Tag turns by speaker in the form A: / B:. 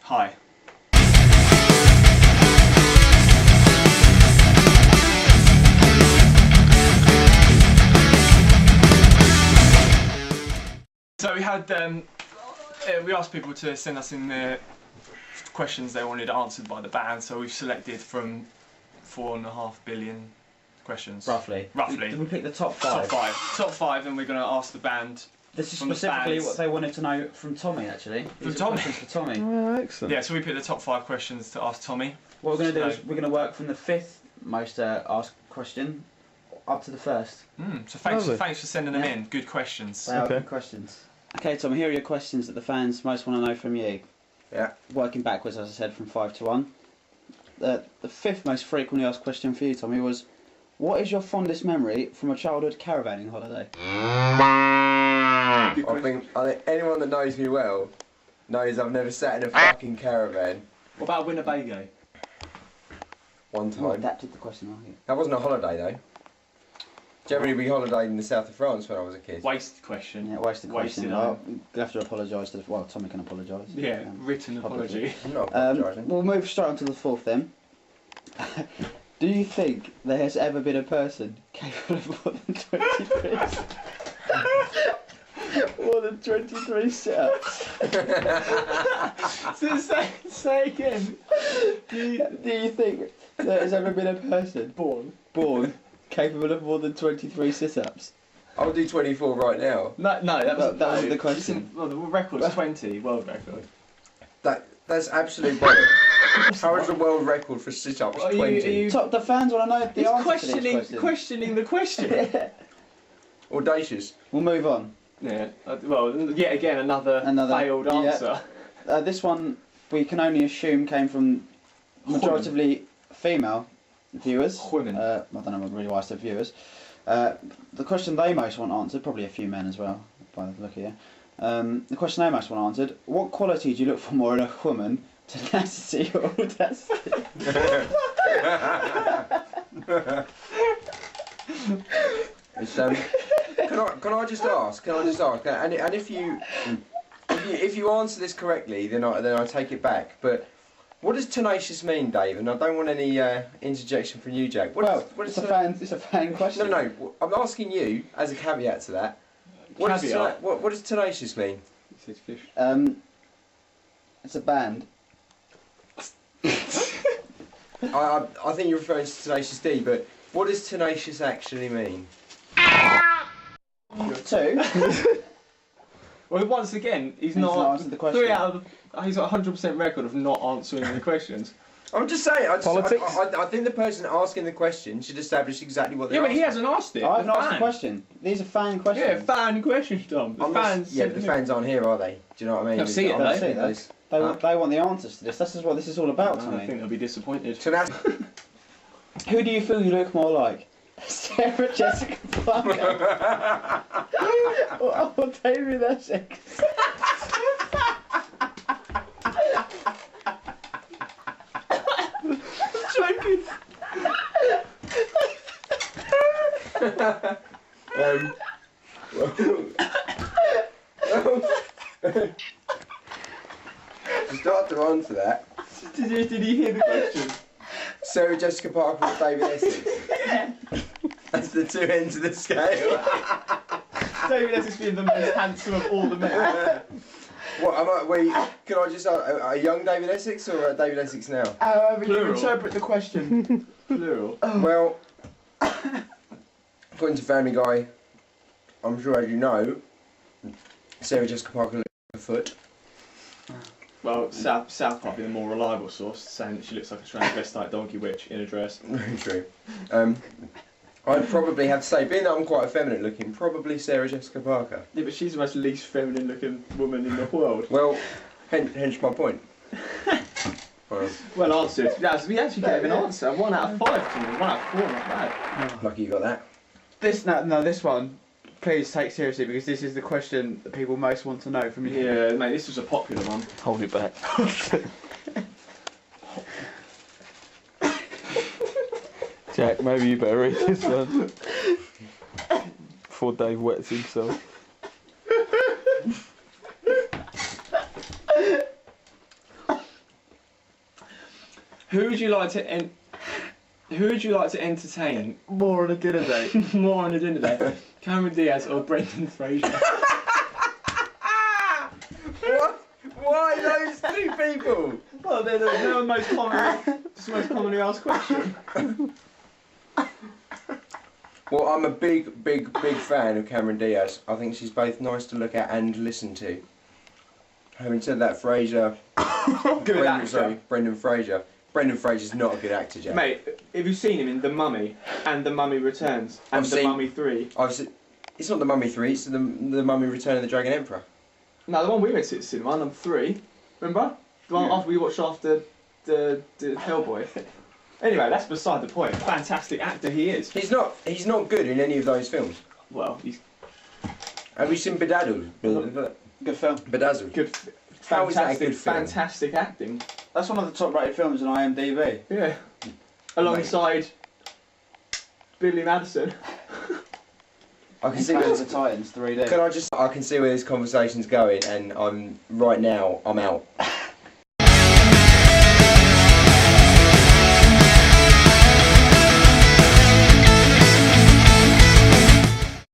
A: Hi. So we had we asked people to send us in the questions they wanted answered by the band. So we've selected from 4.5 billion questions.
B: Roughly. Did we pick the top 5?
A: Top five, and we're going to ask the band.
B: This is specifically what they wanted to know from Tommy, actually.
A: From Tommy?
B: For Tommy.
C: Oh, excellent.
A: Yeah, so we picked the top 5 questions to ask Tommy.
B: What we're going to do is we're going to work from the 5th most asked question up to the 1st.
A: So thanks for sending them in. Good questions.
B: They are good questions. Okay, Tommy, here are your questions that the fans most want to know from you.
C: Yeah.
B: Working backwards, as I said, from 5 to 1. The 5th most frequently asked question for you, Tommy, was, what is your fondest memory from a childhood caravanning holiday?
C: I think anyone that knows me well knows I've never sat in a fucking caravan.
A: What about Winnebago?
C: One
B: You
C: time.
B: adapted the question, aren't you?
C: That wasn't a holiday though. Generally we holidayed in the south of France when I was a kid.
A: Wasted question.
B: Yeah, wasted question.
A: Wasted
B: Well, you have to apologise to the... Well, Tommy can apologise.
A: Yeah, written
B: publicly.
A: apology.
C: I'm not apologising.
B: We'll move straight on to the 4th then. Do you think there has ever been a person capable of more than 23 more than 23 sit-ups?
A: Say again.
B: Do you think there has ever been a person born capable of more than 23 sit-ups?
C: I'll do 24 right now.
A: No, that
B: wasn't the question.
A: Well, the record's 20, world record.
C: That's absolute bollocks. How is the world record for sit-ups 20?
B: The fans want to know the answer to this question.
A: Questioning the question.
C: Audacious.
B: We'll move on.
A: Yeah. Well, yet again another failed answer.
B: This one we can only assume came from majoritively female viewers.
A: Women.
B: I don't know really why I said viewers. The question they most want answered, probably a few men as well, by the look here. The question they most want answered: what quality do you look for more in a woman? Tenacity or audacity?
C: It's, can I just ask? And if you answer this correctly, then I take it back. But what does tenacious mean, Dave? And I don't want any interjection from you, Jack.
B: It's a fan question.
C: No. I'm asking you as a caveat to that. What does tenacious mean?
B: It's a band.
C: I think you're referring to Tenacious D, but what does tenacious actually mean?
B: 2.
A: Well, once again, he's
B: not answered the question.
A: 3 out of he's got 100% record of not answering the questions.
C: I'm just saying.
A: Politics.
C: I think the person asking the question should establish exactly what they're
A: Yeah, but
C: asking.
A: he hasn't asked it.
B: I haven't asked the question. These are fan questions.
A: Yeah, fan questions, Tom. The
C: fans aren't here, are they? Do you know what I mean?
A: They'll see it, though.
B: They want the answers to this. This is what this is all about to me.
A: I think they'll be disappointed.
B: Who do you feel you look more like? Sarah Jessica Parker or David Essex?
A: Joking.
C: To start to answer that.
A: Did you hear the question?
C: Sarah Jessica Parker or David Essex? That's the 2 ends of the scale.
A: David Essex being the most handsome of all the men.
C: Can I just ask, a young David Essex or a David Essex now?
A: You interpret the question. Plural.
C: Well, according to Family Guy, I'm sure as you know, Sarah Jessica Parker looks like a foot.
A: Well, South might be the more reliable source, saying that she looks like a transvestite donkey witch in a dress.
C: Very true. I'd probably have to say, being that I'm quite effeminate looking, probably Sarah Jessica Parker.
A: Yeah, but she's the most least feminine looking woman in the world.
C: Well, hence my point.
A: Well answered. Yes, we actually gave an answer. 1 out of 5 to me. 1 out of 4, not bad.
C: Lucky you got that.
B: This one, please take seriously because this is the question that people most want to know from you.
A: Yeah, mate, this was a popular one.
D: Hold it back. Jack, maybe you better read this one before Dave wets himself.
A: Who would you like to entertain
D: More on a dinner date.
A: more on a dinner date? Cameron Diaz or Brendan Fraser?
C: What? Why those two people?
A: Well, they're the most commonly asked question.
C: Well, I'm a big fan of Cameron Diaz. I think she's both nice to look at and listen to. Having said that, Fraser...
A: Good actor.
C: Brendan Fraser. Brendan Fraser's not a good actor, Jack.
A: Mate, have you seen him in The Mummy and The Mummy Returns and The Mummy 3?
C: It's not The Mummy 3, it's the Mummy Return of the Dragon Emperor.
A: No, the one we went to the cinema, number 3. Remember? The one after we watched after the Hellboy. Anyway, that's beside the point. Fantastic actor he is.
C: He's not good in any of those films.
A: Well, he's
C: Have you seen Bedazzled?
B: Good film.
C: Bedazzled.
A: good.
C: How is that a good film?
A: Fantastic acting.
B: That's one of the top rated films on IMDb.
A: Yeah. Alongside Billy Madison.
C: I can see
B: Attack
C: where
B: of the Titans 3D.
C: I can see where this conversation's going, and I'm out.